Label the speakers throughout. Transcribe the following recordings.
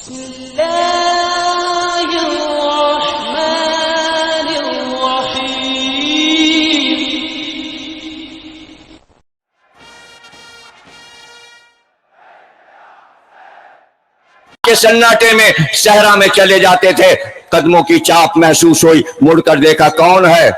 Speaker 1: بسم اللہ الرحمن الرحیم.
Speaker 2: کے سناٹے میں صحرا میں چلے جاتے تھے، قدموں کی چاپ محسوس ہوئی، مڑ کر دیکھا کون ہے؟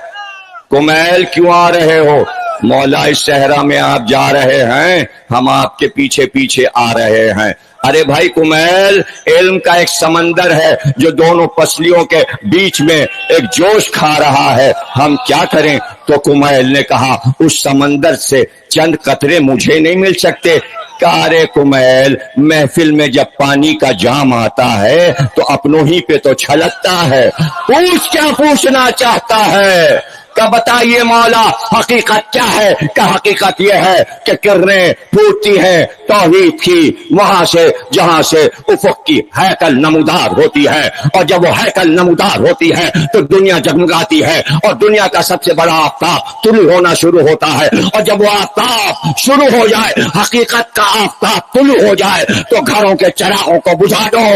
Speaker 2: کمیل کیوں آ رہے ہو؟ مولا اس صحرا میں آپ جا رہے ہیں، ہم آپ کے پیچھے پیچھے آ رہے ہیں. ارے بھائی کمیل، علم کا ایک سمندر ہے جو دونوں پسلیوں کے بیچ میں ایک جوش کھا رہا ہے، ہم کیا کریں؟ تو کمیل نے کہا اس سمندر سے چند قطرے مجھے نہیں مل سکتے؟ کارے کمیل، محفل میں جب پانی کا جام آتا ہے تو اپنوں ہی پہ تو چھلکتا ہے، پوچھ کیا پوچھنا چاہتا ہے؟ کہ بتائیے مولا حقیقت کیا ہے؟ کہ حقیقت یہ ہے کہ کرنیں پھوٹتی ہیں توحید کی وہاں سے جہاں سے افق کی ہیکل نمودار ہوتی ہے، اور جب وہ ہیکل نمودار ہوتی ہے تو دنیا جگمگاتی ہے، اور دنیا کا سب سے بڑا آفتاب طلوع ہونا شروع ہوتا ہے. اور جب وہ آفتاب شروع ہو جائے، حقیقت کا آفتاب طلوع ہو جائے، تو گھروں کے چراغوں کو بجھا دو،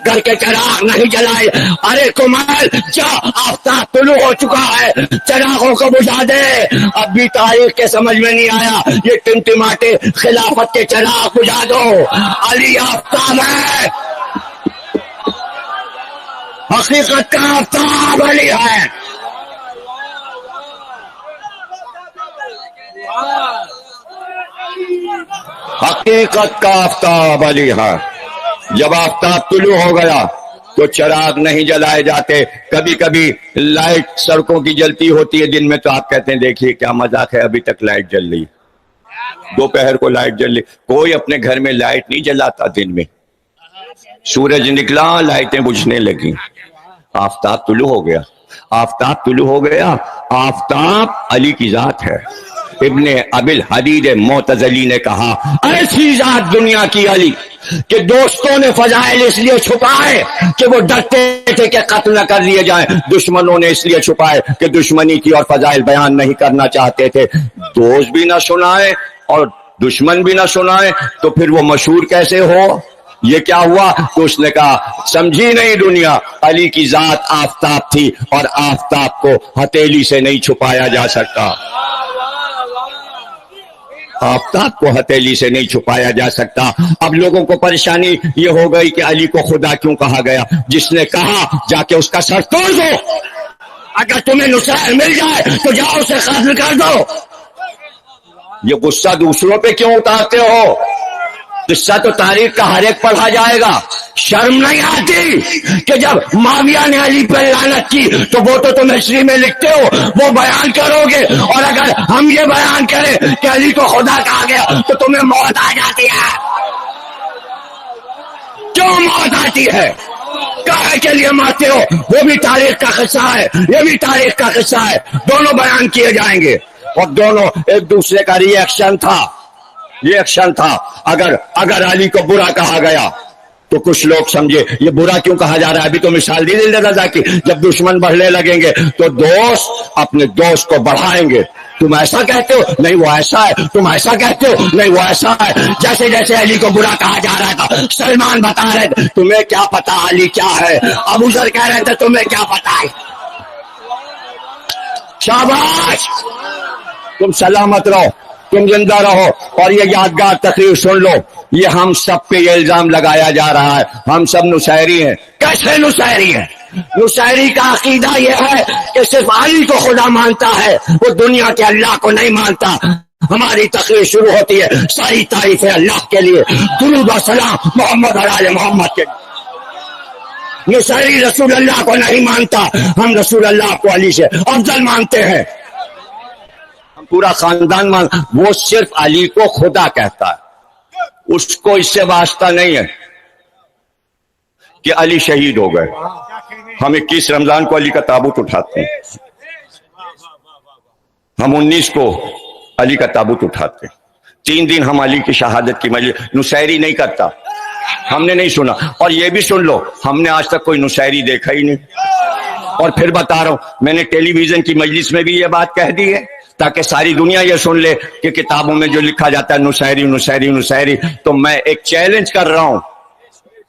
Speaker 2: گھر کے چراغ نہیں جلائے. ارے کمال جا، آفتاب طلوع ہو چکا ہے، چراغوں کو بجھا دے. اب بھی تاریخ کے سمجھ میں نہیں آیا، یہ ٹمٹماتے خلافت کے چراغ بجھا دو. علی آفتاب ہے، حقیقت کا آفتاب علی ہے. حقیقت کا آفتاب علی ہے. جب آفتاب طلوع ہو گیا تو چراغ نہیں جلائے جاتے. کبھی کبھی لائٹ سڑکوں کی جلتی ہوتی ہے دن میں، تو آپ کہتے ہیں دیکھیے کیا مذاق ہے، ابھی تک لائٹ جل رہی، دوپہر کو لائٹ جل رہی. کوئی اپنے گھر میں لائٹ نہیں جلاتا دن میں. سورج نکلا لائٹیں بجھنے لگی، آفتاب طلوع ہو گیا. آفتاب طلوع ہو گیا. آفتاب علی کی ذات ہے. ابن ابی الحدید معتزلی نے کہا ایسی ذات دنیا کی علی کہ دوستوں نے فضائل اس لیے چھپائے کہ وہ ڈرتے تھے کہ قتل نہ کر لیے جائیں، دشمنوں نے اس لیے چھپائے کہ دشمنی کی اور فضائل بیان نہیں کرنا چاہتے تھے. دوست بھی نہ سنائے اور دشمن بھی نہ سنائے تو پھر وہ مشہور کیسے ہو؟ یہ کیا ہوا؟ تو اس نے کہا سمجھی نہیں دنیا، علی کی ذات آفتاب تھی اور آفتاب کو ہتھیلی سے نہیں چھپایا جا سکتا. آفتاب کو ہتھیلی سے نہیں چھپایا جا سکتا. اب لوگوں کو پریشانی یہ ہو گئی کہ علی کو خدا کیوں کہا گیا؟ جس نے کہا جا کے اس کا سر توڑ دو، اگر تمہیں نصرت مل جائے تو جاؤ اسے قتل کر دو. یہ غصہ دوسروں پہ کیوں اتارتے ہو؟ قصہ تو تاریخ کا ہر ایک پڑھا جائے گا. شرم نہیں آتی کہ جب معاویہ نے علی پر لعنت کی تو وہ تو تم ہسٹری میں لکھتے ہو، وہ بیان کرو گے، اور اگر ہم یہ بیان کریں کہ علی کو خدا کہا گیا تو تمہیں موت آ جاتی ہے. کیوں موت آتی ہے؟ کہے کے لیے مرتے ہو؟ وہ بھی تاریخ کا قصہ ہے، یہ بھی تاریخ کا قصہ ہے. دونوں بیان کیے جائیں گے، اور دونوں ایک دوسرے کا ری ایکشن تھا. اگر علی کو برا کہا گیا تو کچھ لوگ سمجھے یہ برا کیوں کہا جا رہا ہے. ابھی تو مثال دی دل رضا کی، جب دشمن بڑھنے لگیں گے تو دوست اپنے دوست کو بڑھائیں گے. تم ایسا کہتے ہو، نہیں وہ ایسا ہے. تم ایسا کہتے ہو، نہیں وہ ایسا ہے. جیسے جیسے علی کو برا کہا جا رہا تھا، سلمان بتا رہے تھے تمہیں کیا پتا علی کیا ہے، ابو ذر کہہ رہے تھے تمہیں کیا پتا ہے. شاباش، تم سلامت رہو، تم زندہ رہو، اور یہ یادگار تقریر سن لو. یہ ہم سب پہ یہ الزام لگایا جا رہا ہے ہم سب نصیری ہیں. کیسے نصیری ہیں؟ نصیری کا عقیدہ یہ ہے کہ صرف علی کو خدا مانتا ہے، وہ دنیا کے اللہ کو نہیں مانتا. ہماری تقریر شروع ہوتی ہے ساری تعریف ہے اللہ کے لیے، درود و سلام محمد علی محمد کے. نصیری رسول اللہ کو نہیں مانتا، ہم رسول اللہ کو علی سے افضل مانتے ہیں. پورا خاندان وہ صرف علی کو خدا کہتا ہے، اس کو اس سے واسطہ نہیں ہے کہ علی شہید ہو گئے. ہم 21 رمضان کو علی کا تابوت اٹھاتے ہیں، ہم 19 کو علی کا تابوت اٹھاتے ہیں. 3 دن ہم علی کی شہادت کی مجلس. نصیری نہیں کرتا، ہم نے نہیں سنا. اور یہ بھی سن لو ہم نے آج تک کوئی نصیری دیکھا ہی نہیں. اور پھر بتا رہا ہوں، میں نے ٹیلی ویژن کی مجلس میں بھی یہ بات کہہ دی ہے تاکہ ساری دنیا یہ سن لے کہ کتابوں میں جو لکھا جاتا ہے نصیری نصیری نصیری. تو میں ایک چیلنج کر رہا ہوں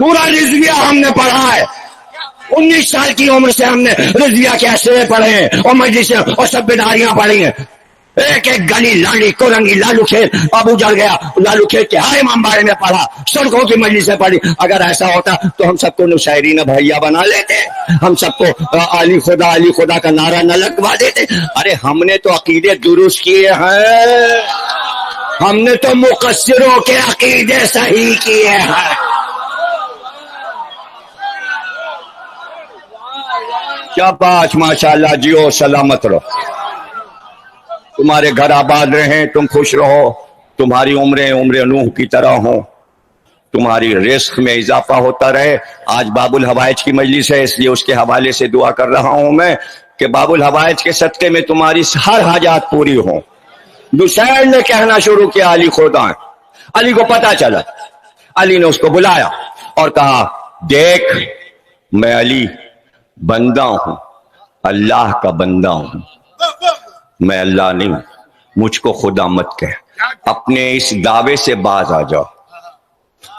Speaker 2: پورا رضویہ ہم نے پڑھا ہے، 19 سال کی عمر سے ہم نے رضویہ کے اسئلے پڑھے ہیں اور مجلسیں اور سب بیداریاں پڑھی ہیں. ایک ایک گلی لالی کورنگی لالو کھیت ابو جل گیا، لالو کھیت کے ہر امام بارے میں پڑھا، سڑکوں کی مجلسیں پڑھی. اگر ایسا ہوتا تو ہم سب کو نشائرین بھیا بنا لیتے، ہم سب کو علی خدا کا نعرہ نہ لگوا دیتے. ارے ہم نے تو عقیدے درست کیے ہیں، ہم نے تو مقصروں کے عقیدے صحیح کیے ہیں. کیا بات، ماشاءاللہ، جیو سلامت رہو، تمہارے گھر آباد رہیں، تم خوش رہو، تمہاری عمریں عمر نوح کی طرح ہوں، تمہاری رزق میں اضافہ ہوتا رہے. آج باب الحوائج کی مجلس ہے، اس لیے اس کے حوالے سے دعا کر رہا ہوں میں کہ باب الحوائج کے صدقے میں تمہاری ہر حاجات پوری ہوں. دوسیر نے کہنا شروع کیا علی خدا ہے. علی کو پتا چلا، علی نے اس کو بلایا اور کہا دیکھ میں علی بندہ ہوں، اللہ کا بندہ ہوں، میں اللہ نہیں ہوں، مجھ کو خدا مت کہہ، اپنے اس دعوے سے باز آ جاؤ،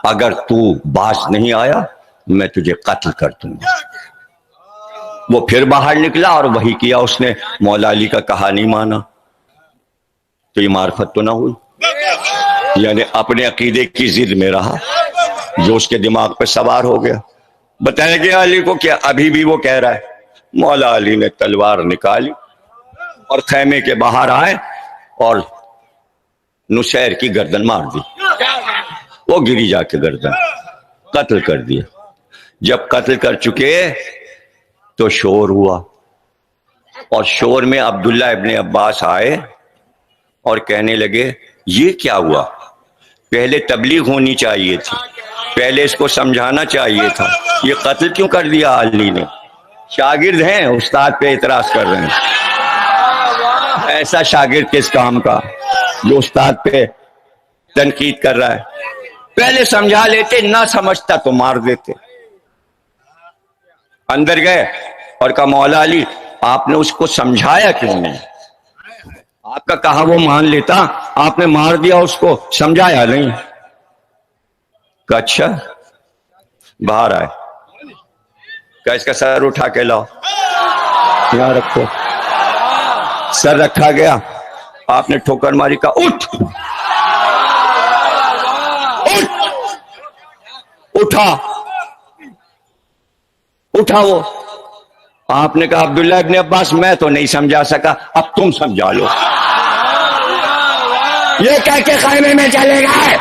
Speaker 2: اگر تو باز نہیں آیا میں تجھے قتل کر دوں گا. وہ پھر باہر نکلا اور وہی کیا اس نے، مولا علی کا کہا نہیں مانا. تو یہ معرفت تو نہ ہوئی، یعنی اپنے عقیدے کی ضد میں رہا جو اس کے دماغ پہ سوار ہو گیا. بتایا گیا علی کو کیا، ابھی بھی وہ کہہ رہا ہے. مولا علی نے تلوار نکالی اور خیمے کے باہر آئے اور نشیر کی گردن مار دی. وہ گری جا کے گردن قتل کر دیا. جب قتل کر چکے تو شور ہوا، اور شور میں عبداللہ ابن عباس آئے اور کہنے لگے یہ کیا ہوا، پہلے تبلیغ ہونی چاہیے تھی، پہلے اس کو سمجھانا چاہیے تھا، یہ قتل کیوں کر دیا علی نے. شاگرد ہیں، استاد پہ اعتراض کر رہے ہیں. ایسا شاگرد کس کام کا جو استاد پہ تنقید کر رہا ہے. پہلے سمجھا لیتے، نہ سمجھتا تو مار دیتے. اندر گئے اور کہا مولا علی آپ نے اس کو سمجھایا کیوں نہیں، آپ کا کہا وہ مان لیتا، آپ نے مار دیا اس کو، سمجھایا نہیں. کہ اچھا، باہر آئے، کہ اس کا سر اٹھا کے لاؤ، یہاں رکھو. سر رکھا گیا، آپ نے ٹھوکر ماری، کہا اٹھ اٹھا اٹھا. وہ آپ نے کہا عبداللہ ابن عباس میں تو نہیں سمجھا سکا، اب تم سمجھا لو. یہ کہہ کے خیمے میں چلے گئے.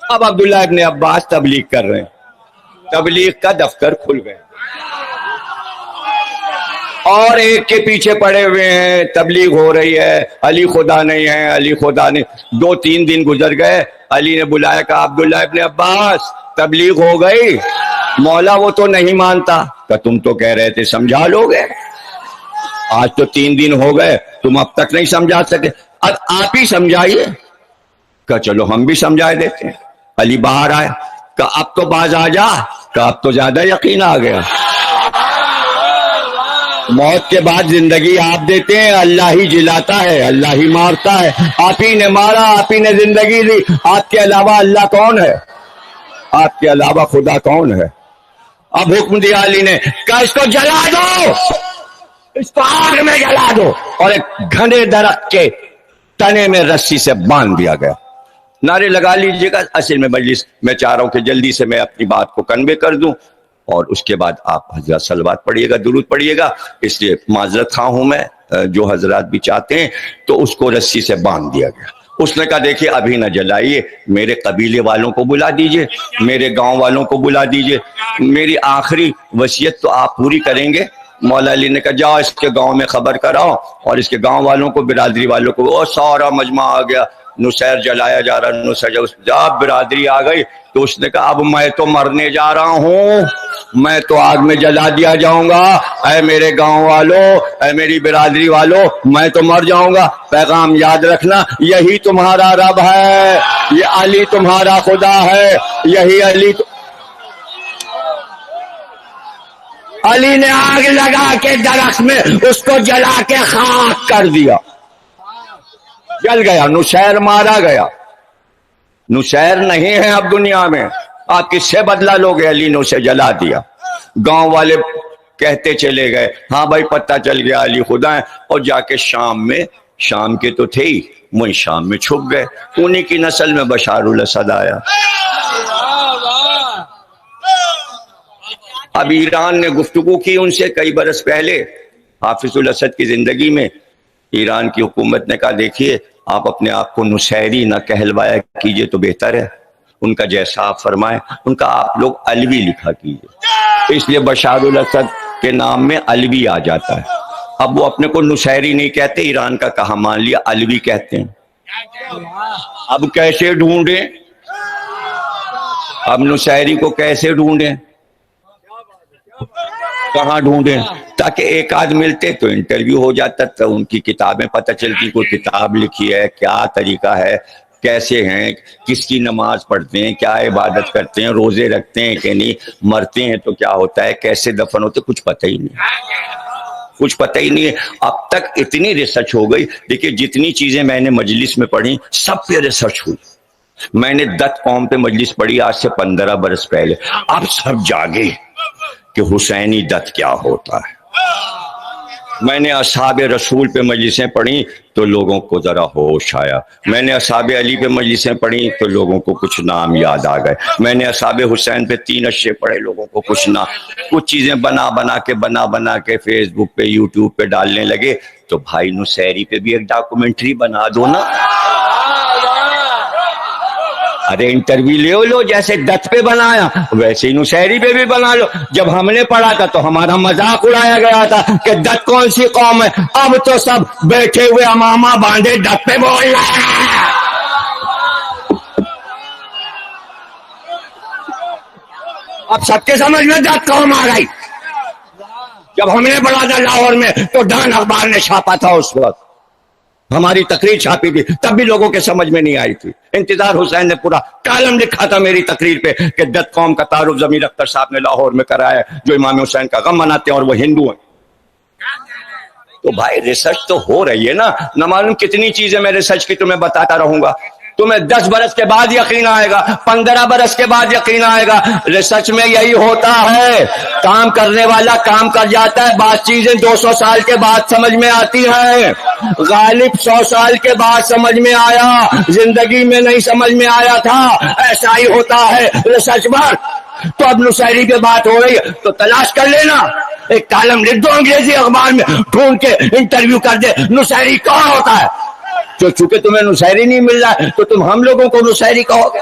Speaker 2: اب عبداللہ ابن عباس تبلیغ کر رہے ہیں، تبلیغ کا دفتر کھل گئے اور ایک کے پیچھے پڑے ہوئے ہیں، تبلیغ ہو رہی ہے، علی خدا نہیں ہے، علی خدا نہیں. 2-3 دن گزر گئے، علی نے بلایا، کہا عبداللہ ابن عباس تبلیغ ہو گئی، مولا وہ تو نہیں مانتا. کہ تم تو کہہ رہے تھے سمجھا لو گے، آج تو 3 دن ہو گئے تم اب تک نہیں سمجھا سکے، اب آپ ہی سمجھائیے. کہ چلو ہم بھی سمجھائے دیتے ہیں. علی باہر آئے، کہ اب تو باز آ جا، کہ اب تو زیادہ یقین آ گیا. موت کے بعد زندگی آپ دیتے ہیں، اللہ ہی جلاتا ہے، اللہ ہی مارتا ہے. آپ ہی نے مارا، آپ ہی نے زندگی دی، آپ کے علاوہ اللہ کون ہے، آپ کے علاوہ خدا کون ہے. اب حکم دیا علی نے کہ اس کو جلا دو، اس کو آگ میں جلا دو، اور ایک گھنے درخت کے تنے میں رسی سے باندھ دیا گیا. نعرے لگا لیجیے گا. اصل میں مجلس میں چاہ رہا ہوں کہ جلدی سے میں اپنی بات کو کنوے کر دوں، اور اس کے بعد آپ حضرات صلوات پڑھیے گا، درود پڑھیے گا. اس لیے معذرت خواہ ہوں میں، جو حضرات بھی چاہتے ہیں تو اس کو رسی سے باندھ دیا گیا. اس نے کہا دیکھیے ابھی نہ جلائیے، میرے قبیلے والوں کو بلا دیجئے، میرے گاؤں والوں کو بلا دیجئے، میری آخری وصیت تو آپ پوری کریں گے. مولا علی نے کہا جاؤ اس کے گاؤں میں خبر کراؤ، اور اس کے گاؤں والوں کو، برادری والوں کو. اور سارا مجمع آ گیا، نصیر جلایا جا رہا. نصیر جب برادری آ گئی تو اس نے کہا اب میں تو مرنے جا رہا ہوں، میں تو آگ میں جلا دیا جاؤں گا. اے میرے گاؤں والوں، اے میری برادری والوں، میں تو مر جاؤں گا. پیغام یاد رکھنا، یہی تمہارا رب ہے، یہ علی تمہارا خدا ہے، یہی علی علی نے آگ لگا کے درخت میں اس کو جلا کے خاک کر دیا. جل گیا، نصیر مارا گیا. نصیر نہیں ہے اب دنیا میں، آپ کس سے بدلہ لوگے؟ علی نے اسے جلا دیا. گاؤں والے کہتے چلے گئے ہاں بھائی پتہ چل گیا علی خدا ہے، اور جا کے شام میں، شام کے تو تھے ہی، وہیں شام میں چھپ گئے. انہی کی نسل میں بشار الاسد آیا. اب ایران نے گفتگو کی ان سے کئی برس پہلے حافظ الاسد کی زندگی میں. ایران کی حکومت نے کہا دیکھیے آپ اپنے آپ کو نصیری نہ کہلوایا کیجئے تو بہتر ہے، ان کا جیسا آپ فرمائیں، ان کا آپ لوگ علوی لکھا کیجئے. اس لیے بشار الاسد کے نام میں علوی آ جاتا ہے. اب وہ اپنے کو نصیری نہیں کہتے، ایران کا کہا مان لیا علوی کہتے ہیں. اب کیسے ڈھونڈیں؟ اب نصیری کو کیسے ڈھونڈیں؟ کہاں ڈھونڈیں؟ تاکہ ایک آدھ ملتے تو انٹرویو ہو جاتا تھا، ان کی کتابیں پتہ چلتی، کوئی کتاب لکھی ہے، کیا طریقہ ہے، کیسے ہیں، کس کی نماز پڑھتے ہیں، کیا عبادت کرتے ہیں، روزے رکھتے ہیں کہ نہیں، مرتے ہیں تو کیا ہوتا ہے، کیسے دفن ہوتے، کچھ پتہ ہی نہیں، کچھ پتہ ہی نہیں ہے. اب تک اتنی ریسرچ ہو گئی. دیکھیے جتنی چیزیں میں نے مجلس میں پڑھی سب پہ ریسرچ ہوئی. میں نے دت قوم پہ مجلس پڑھی آج سے 15 برس پہلے. اب سب جاگے کہ حسینی دت کیا ہوتا ہے. میں نے اصحاب رسول پہ مجلسیں پڑھی تو لوگوں کو ذرا ہوش آیا. میں نے اصحاب علی پہ مجلسیں پڑھی تو لوگوں کو کچھ نام یاد آ گئے. میں نے اصحاب حسین پہ 3 اشے پڑھے، لوگوں کو کچھ چیزیں بنا کے فیس بک پہ یوٹیوب پہ ڈالنے لگے. تو بھائی نصیری پہ بھی ایک ڈاکومنٹری بنا دو نا. ارے انٹرویو لے لو، جیسے دت پہ بنایا ویسے ہی نصیری پہ بھی بنا لو. جب ہم نے پڑھا تھا تو ہمارا مذاق اڑایا گیا تھا کہ دت کون سی قوم ہے. اب تو سب بیٹھے ہوئے امامہ باندھے دت پہ بول رہے ہیں. اب سب کے سمجھ میں دت قوم آ گئی. جب ہم نے پڑھا تھا لاہور میں تو ڈان اخبار نے چھاپا تھا، اس وقت ہماری تقریر چھاپی تھی، تب بھی لوگوں کے سمجھ میں نہیں آئی تھی. انتظار حسین نے پورا کالم لکھا تھا میری تقریر پہ کہ دت قوم کا تعارف ضمیر اختر صاحب نے لاہور میں کرایا ہے، جو امام حسین کا غم مناتے ہیں اور وہ ہندو ہیں. تو بھائی ریسرچ تو ہو رہی ہے نا. نہ معلوم کتنی چیزیں میں ریسرچ کی تمہیں بتاتا رہوں گا. تمہیں 10 برس کے بعد یقین آئے گا، 15 برس کے بعد یقین آئے گا. ریسرچ میں یہی ہوتا ہے، کام کرنے والا کام کر جاتا ہے. بعض چیزیں 200 سال کے بعد سمجھ میں آتی ہیں. غالب 100 سال کے بعد سمجھ میں آیا، زندگی میں نہیں سمجھ میں آیا تھا. ایسا ہی ہوتا ہے ریسرچ پر. تو اب نصیری پہ بات ہو رہی ہے تو تلاش کر لینا، ایک کالم لکھ دو انگریزی اخبار میں، ڈھونڈ کے انٹرویو کر دے نصیری کون ہوتا ہے. جو چونکہ تمہیں نصیری نہیں مل رہا ہے تو تم ہم لوگوں کو نصیری کہو گے.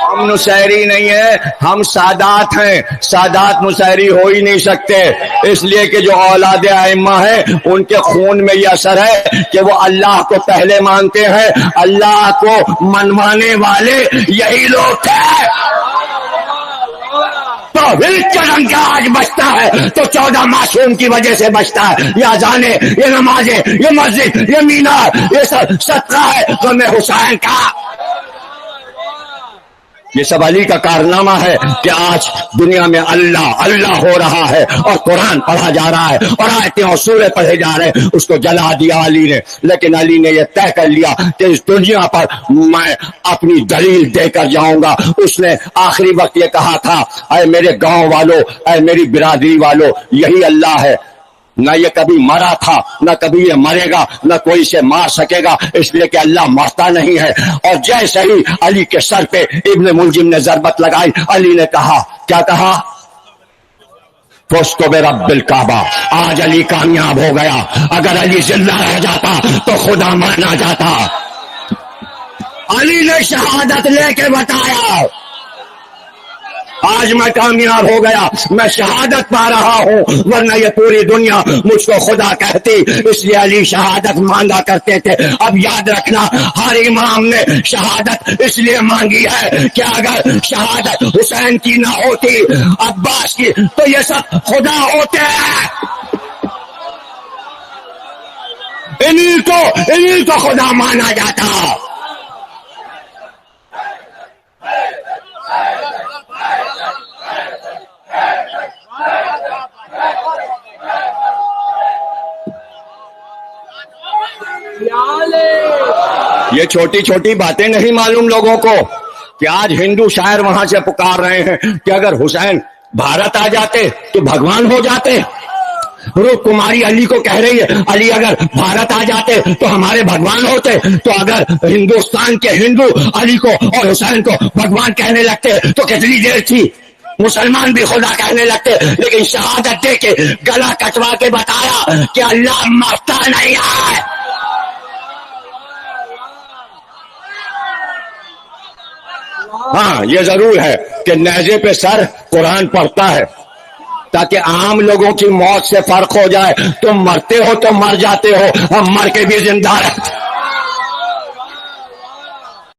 Speaker 2: ہم نصیری نہیں ہیں، ہم سادات ہیں. سادات نصیری ہو ہی نہیں سکتے، اس لیے کہ جو اولاد ائمہ ہیں ان کے خون میں یہ اثر ہے کہ وہ اللہ کو پہلے مانتے ہیں. اللہ کو منوانے والے یہی لوگ ہیں. تو قدم کا آج بچتا ہے تو 14 معصوم کی وجہ سے بچتا ہے. یہ اذانیں، یہ نمازیں، یہ مسجد، یہ مینار، یہ سب صدقہ ہے غم حسین کا. یہ سب علی کا کارنامہ ہے کہ آج دنیا میں اللہ اللہ ہو رہا ہے اور قرآن پڑھا جا رہا ہے اور آیتیں اور سورے پڑھے جا رہے ہیں. اس کو جلا دیا علی نے، لیکن علی نے یہ طے کر لیا کہ اس دنیا پر میں اپنی دلیل دے کر جاؤں گا. اس نے آخری وقت یہ کہا تھا، اے میرے گاؤں والوں، اے میری برادری والوں، یہی اللہ ہے. نہ یہ کبھی مرا تھا، نہ کبھی یہ مرے گا، نہ کوئی سے مار سکے گا، اس لیے کہ اللہ مرتا نہیں ہے. اور جیسے ہی علی کے سر پہ ابن ملجم نے ضربت لگائی، علی نے کہا، کیا کہا؟ فزت برب الکعبہ. آج علی کامیاب ہو گیا. اگر علی زندہ رہ جاتا تو خدا مانا جاتا. علی نے شہادت لے کے بتایا، آج میں کامیاب ہو گیا، میں شہادت پا رہا ہوں، ورنہ یہ پوری دنیا مجھ کو خدا کہتی. اس لیے علی شہادت مانگا کرتے تھے. اب یاد رکھنا، ہر امام نے شہادت اس لیے مانگی ہے کہ اگر شہادت حسین کی نہ ہوتی، عباس کی، تو یہ سب خدا ہوتے ہیں. انہی کو خدا مانا جاتا. یہ چھوٹی چھوٹی باتیں نہیں معلوم لوگوں کو. کہ آج ہندو شاعر وہاں سے پکار رہے ہیں کہ اگر حسین بھارت آ جاتے تو بھگوان ہو جاتے. روپ کماری علی کو کہہ رہی ہے علی اگر بھارت آ جاتے تو ہمارے بھگوان ہوتے. تو اگر ہندوستان کے ہندو علی کو اور حسین کو بھگوان کہنے لگتے تو کتنی دیر تھی مسلمان بھی خدا کہنے لگتے. لیکن شہادت دے کے گلا کٹوا کے بتایا کہ اللہ مرتا نہیں ہے. ہاں یہ ضرور ہے کہ نیزے پہ سر قرآن پڑھتا ہے تاکہ عام لوگوں کی موت سے فرق ہو جائے. تم مرتے ہو تو مر جاتے ہو، ہم مر کے بھی زندہ رہتے.